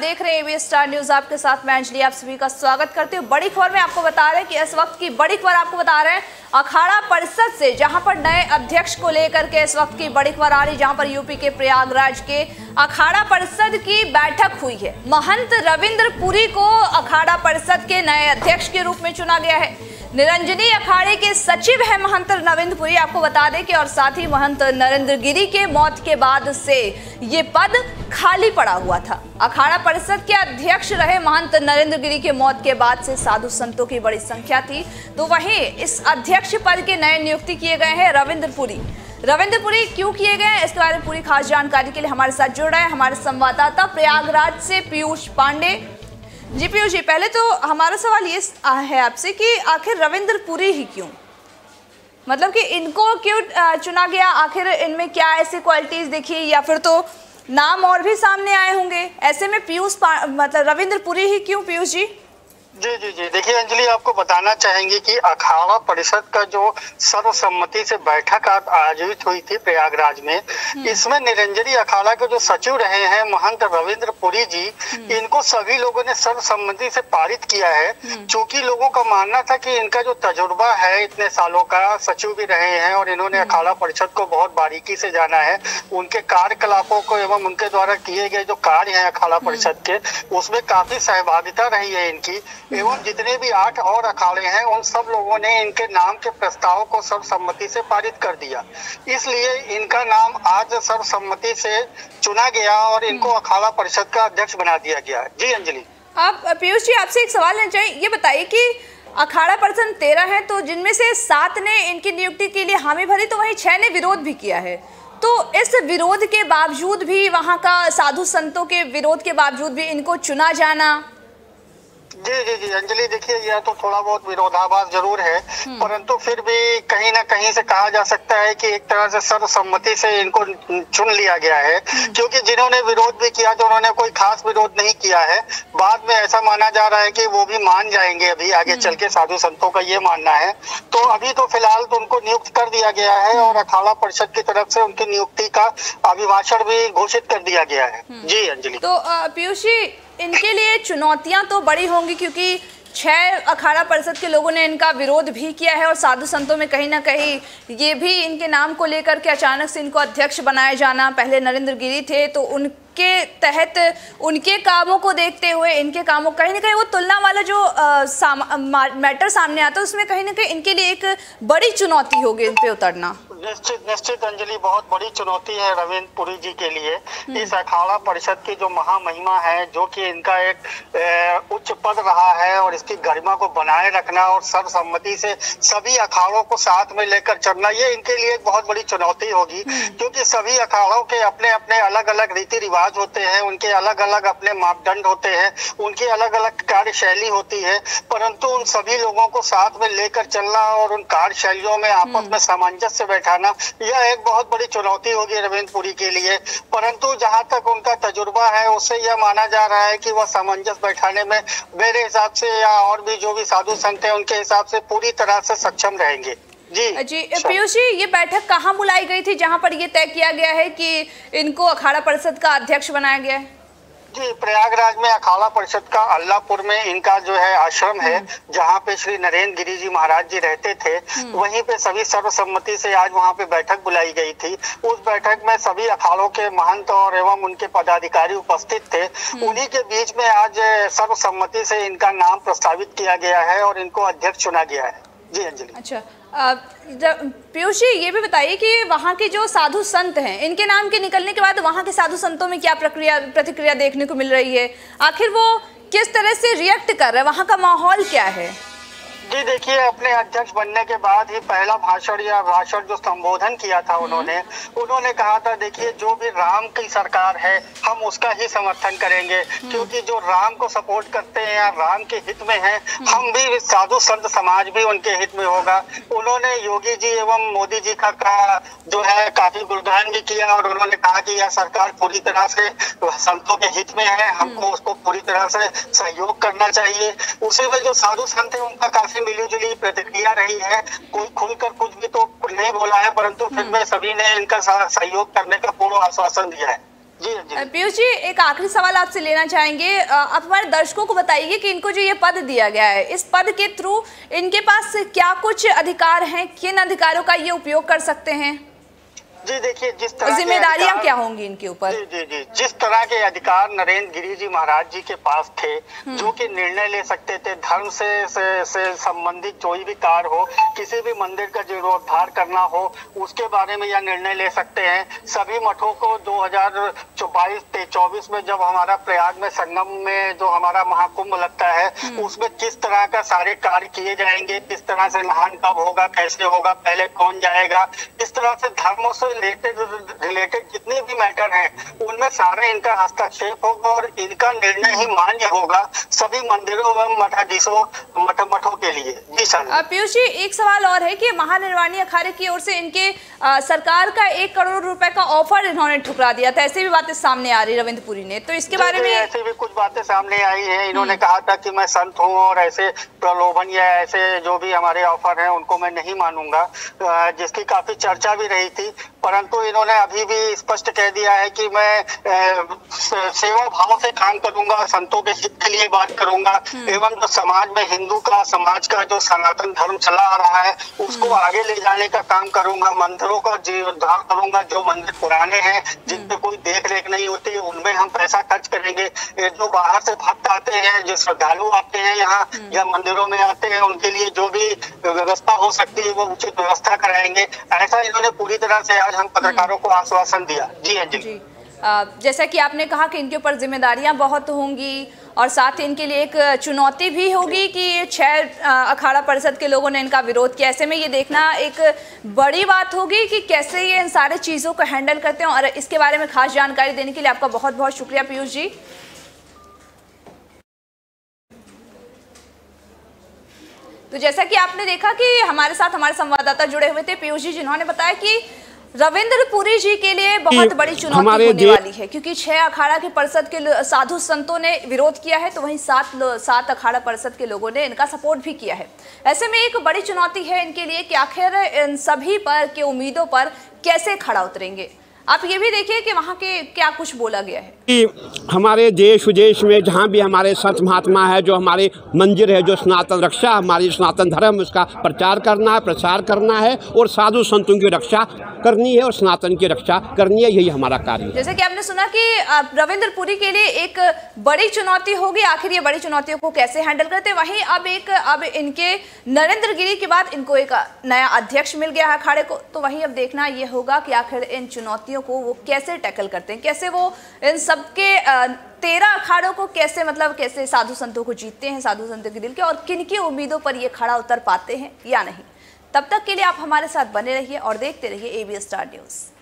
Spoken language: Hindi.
देख रहे हैं एबीएस स्टार न्यूज। आपके साथ मैं अंजलि, आप सभी का स्वागत करती हूँ। बड़ी खबर में आपको बता रहे हैं कि इस वक्त की बड़ी खबर आपको बता रहे हैं अखाड़ा परिषद से, जहां पर नए अध्यक्ष को लेकर के इस वक्त की बड़ी खबर आ रही, जहां पर यूपी के प्रयागराज के अखाड़ा परिषद की बैठक हुई है। महंत रविंद्र पुरी को अखाड़ा परिषद के नए अध्यक्ष के रूप में चुना गया है। निरंजनी अखाड़े के सचिव है महंत रविंद्र पुरी, आपको बता दें कि, और साथ ही महंत नरेंद्र गिरी के मौत के बाद से ये पद खाली पड़ा हुआ था। अखाड़ा परिषद के अध्यक्ष रहे महंत नरेंद्र गिरी के मौत के बाद से साधु संतों की बड़ी संख्या थी, तो वहीं इस अध्यक्ष पद के नए नियुक्ति किए गए हैं रविंद्र पुरी। रविंद्र पुरी क्यों किए गए हैं, इसके बारे में पूरी खास जानकारी के लिए हमारे साथ जुड़ रहे हैं हमारे संवाददाता प्रयागराज से पीयूष पांडे। जी पीयूष जी, पहले तो हमारा सवाल ये है आपसे कि आखिर रविंद्र पुरी ही क्यों, मतलब कि इनको क्यों चुना गया, आखिर इनमें क्या ऐसी क्वालिटीज देखी, या फिर तो नाम और भी सामने आए होंगे, ऐसे में मतलब रविंद्र पुरी ही क्यों पीयूष जी? जी जी जी, देखिए अंजलि, आपको बताना चाहेंगे कि अखाड़ा परिषद का जो सर्वसम्मति से बैठक आयोजित हुई थी प्रयागराज में, इसमें निरंजनी अखाड़ा के जो सचिव रहे हैं महंत रविंद्र पुरी जी, इनको सभी लोगों ने सर्वसम्मति से पारित किया है। क्योंकि लोगों का मानना था कि इनका जो तजुर्बा है, इतने सालों का सचिव भी रहे हैं और इन्होंने अखाड़ा परिषद को बहुत बारीकी से जाना है, उनके कार्यकलापों को एवं उनके द्वारा किए गए जो कार्य हैं अखाड़ा परिषद के, उसमें काफी सहभागिता रही है इनकी। एवं जितने भी 8 और अखाड़े हैं, उन सब लोगों ने इनके नाम के प्रस्ताव को सर्वसम्मति से पारित कर दिया, इसलिए इनका नाम आज सर्वसम्मति से चुना गया और इनको अखाड़ा परिषद का अध्यक्ष बना दिया गया। जी अंजलि, आप पीयूष जी, आपसे एक सवाल लेना चाहिए, ये बताइए कि अखाड़ा परिषद 13 है, तो जिनमें से 7 ने इनकी नियुक्ति के लिए हामी भरी, तो वहीं 6 ने विरोध भी किया है, तो इस विरोध के बावजूद भी, वहां का साधु संतों के विरोध के बावजूद भी इनको चुना जाना? जी जी जी अंजलि, देखिए यह तो थोड़ा बहुत विरोधाभास जरूर है, परंतु फिर भी कहीं ना कहीं से कहा जा सकता है कि एक तरह से सर्वसम्मति से इनको चुन लिया गया है। क्योंकि जिन्होंने विरोध भी किया, तो उन्होंने कोई खास विरोध नहीं किया है। बाद में ऐसा माना जा रहा है कि वो भी मान जाएंगे अभी आगे चल के, साधु संतों का ये मानना है। तो अभी तो फिलहाल तो उनको नियुक्त कर दिया गया है और अखाड़ा परिषद की तरफ से उनकी नियुक्ति का अभिभाषण भी घोषित कर दिया गया है। जी अंजलि, तो पीयूष जी, इनके लिए चुनौतियां तो बड़ी होंगी, क्योंकि 6 अखाड़ा परिषद के लोगों ने इनका विरोध भी किया है और साधु संतों में कहीं ना कहीं ये भी इनके नाम को लेकर के अचानक से इनको अध्यक्ष बनाए जाना, पहले नरेंद्र गिरी थे तो उनके तहत उनके कामों को देखते हुए इनके कामों, कहीं ना कहीं वो तुलना वाला जो मैटर सामने आता है, उसमें कहीं ना कहीं इनके लिए एक बड़ी चुनौती होगी इन पे उतरना। निश्चित निश्चित अंजलि, बहुत बड़ी चुनौती है रविंद्र पुरी जी के लिए। इस अखाड़ा परिषद की जो महामहिमा है, जो कि इनका एक उच्च पद रहा है, और इसकी गरिमा को बनाए रखना और सर्वसम्मति से सभी अखाड़ों को साथ में लेकर चलना, ये इनके लिए एक बहुत बड़ी चुनौती होगी। क्योंकि सभी अखाड़ों के अपने अपने अलग अलग रीति रिवाज होते हैं, उनके अलग अलग अपने मापदंड होते हैं, उनकी अलग अलग कार्यशैली होती है, परंतु उन सभी लोगों को साथ में लेकर चलना और उन कार्यशैलियों में आपस में सामंजस्य बैठा, यह एक बहुत बड़ी चुनौती होगी रविंद्र पुरी के लिए। परंतु जहां तक उनका तजुर्बा है, उससे यह माना जा रहा है कि वह सामंजस्य बैठाने में मेरे हिसाब से, या और भी जो भी साधु संत हैं उनके हिसाब से, पूरी तरह से सक्षम रहेंगे। जी जी पीयूष जी, ये बैठक कहाँ बुलाई गई थी जहां पर ये तय किया गया है कि इनको अखाड़ा परिषद का अध्यक्ष बनाया गया है? जी, प्रयागराज में अखाड़ा परिषद का अल्लाहपुर में इनका जो है आश्रम है, जहाँ पे श्री नरेंद्र गिरी जी महाराज जी रहते थे, वहीं पे सभी सर्वसम्मति से आज वहाँ पे बैठक बुलाई गई थी। उस बैठक में सभी अखाड़ों के महंत और एवं उनके पदाधिकारी उपस्थित थे। उन्हीं के बीच में आज सर्वसम्मति से इनका नाम प्रस्तावित किया गया है और इनको अध्यक्ष चुना गया है। जी अंजलि। अच्छा, पीयूष जी, ये भी बताइए कि वहाँ के जो साधु संत हैं, इनके नाम के निकलने के बाद वहाँ के साधु संतों में क्या प्रतिक्रिया देखने को मिल रही है, आखिर वो किस तरह से रिएक्ट कर रहे हैं, वहाँ का माहौल क्या है? जी देखिए, अपने अध्यक्ष बनने के बाद ही पहला भाषण जो संबोधन किया था उन्होंने कहा था, देखिए जो भी राम की सरकार है हम उसका ही समर्थन करेंगे, क्योंकि जो राम को सपोर्ट करते हैं या राम के हित में हैं, हम भी साधु संत समाज भी उनके हित में होगा। उन्होंने योगी जी एवं मोदी जी का जो है काफी गुणगान भी किया और उन्होंने कहा कि यह सरकार पूरी तरह से संतों के हित में है, हमको उसको पूरी तरह से सहयोग करना चाहिए। उसी में जो साधु संत है उनका काफी मिलीजुली प्रतिक्रिया रही है, कोई खुलकर कुछ भी तो नहीं बोला है, परंतु फिर में सभी ने इनका सहयोग करने का पूर्ण आश्वासन दिया है। जी पीयूष जी, एक आखिरी सवाल आपसे लेना चाहेंगे। आप हमारे दर्शकों को बताइए कि इनको जो ये पद दिया गया है, इस पद के थ्रू इनके पास क्या कुछ अधिकार हैं, किन अधिकारों का ये उपयोग कर सकते हैं? जी देखिए, जिस तरह जिम्मेदारियां क्या होंगी इनके ऊपर? जी जिस तरह के अधिकार नरेंद्र गिरि जी महाराज जी के पास थे, जो कि निर्णय ले सकते थे, धर्म से संबंधित कोई भी कार्य हो, किसी भी मंदिर का जीर्णोद्धार करना हो, उसके बारे में यह निर्णय ले सकते हैं। सभी मठों को 2024 में जब हमारा प्रयाग में संगम में जो हमारा महाकुंभ लगता है, उसमें किस तरह का सारे कार्य किए जाएंगे, किस तरह से नहान कब होगा, कैसे होगा, पहले कौन जाएगा, इस तरह से धर्मों से रिलेटेड जितने भी मैटर हैं, उनमें सारा इनका हस्तक्षेप होगा और इनका निर्णय ही मान्य होगा सभी मंदिरों एवं मठों के लिए। जी सर। पीयूष जी, एक सवाल और है कि महानिर्वाणी अखाड़े की ओर से इनके सरकार का 1 करोड़ रुपए का ऑफर इन्होंने ठुकरा दिया था, ऐसी भी बातें सामने आ रही रविंद्र पुरी ने, तो इसके बारे में? ऐसे भी कुछ बातें सामने आई है। इन्होंने कहा था कि मैं संत हूँ और ऐसे प्रलोभन या ऐसे जो भी हमारे ऑफर हैं उनको मैं नहीं मानूंगा, जिसकी काफी चर्चा भी रही थी। परंतु इन्होंने अभी भी स्पष्ट कह दिया है कि मैं सेवा भाव से काम करूंगा, संतों के हित के लिए बात करूंगा, एवं जो समाज में समाज का जो सनातन धर्म चला आ रहा है उसको आगे ले जाने का काम करूंगा, मंदिरों का जीर्णोद्धार करूंगा, जो मंदिर पुराने हैं जिन पे कोई देख रेख नहीं होती उनमें हम पैसा खर्च करेंगे, जो बाहर से भक्त आते हैं, जो श्रद्धालु आते हैं यहाँ या मंदिरों में आते हैं, उनके लिए जो भी व्यवस्था हो सकती है वो उचित व्यवस्था कराएंगे। ऐसा इन्होंने पूरी तरह से आज हम पत्रकारों को आश्वासन दिया। जी हाँ जी। जैसा कि आपने कहा कि इनके ऊपर जिम्मेदारियां बहुत होंगी और साथ ही इनके लिए एक चुनौती भी होगी कि 6 अखाड़ा परिषद के लोगों ने इनका विरोध किया। ऐसे में ये देखना एक बड़ी बात होगी कि कैसे ये इन सारे चीज़ों को हैंडल करते हैं। और इसके बारे में खास जानकारी देने के लिए आपका बहुत बहुत शुक्रिया पीयूष जी। तो जैसा कि आपने देखा कि हमारे साथ हमारे संवाददाता जुड़े हुए थे पीयूष जी, जिन्होंने बताया कि रविंद्र पुरी जी के लिए बहुत बड़ी चुनौती होने वाली है, क्योंकि 6 अखाड़ा के परिषद के साधु संतों ने विरोध किया है, तो वहीं 7 अखाड़ा परिषद के लोगों ने इनका सपोर्ट भी किया है। ऐसे में एक बड़ी चुनौती है इनके लिए कि आखिर इन सभी पर के उम्मीदों पर कैसे खड़ा उतरेंगे। आप ये भी देखिए कि वहाँ के क्या कुछ बोला गया है कि हमारे देश विदेश में जहाँ भी हमारे संत महात्मा है, जो हमारे मंदिर है, जो सनातन रक्षा, हमारी सनातन धर्म, उसका प्रचार करना है, प्रसार करना है और साधु संतों की रक्षा करनी है और सनातन की रक्षा करनी है, यही हमारा कार्य है। जैसे कि आपने सुना कि रविंद्र पुरी के लिए एक बड़ी चुनौती होगी, आखिर ये बड़ी चुनौतियों को कैसे हैंडल करते हैं। वहीं अब इनके नरेंद्र गिरि के बाद इनको एक नया अध्यक्ष मिल गया है अखाड़े को, तो वहीं अब देखना ये होगा कि आखिर इन चुनौतियों को वो कैसे टैकल करते हैं, कैसे वो इन सबके 13 अखाड़ों को कैसे साधु संतों को जीतते हैं, साधु संतों के दिल के, और किन की उम्मीदों पर ये खड़ा उतर पाते हैं या नहीं। तब तक के लिए आप हमारे साथ बने रहिए और देखते रहिए ABS स्टार न्यूज़।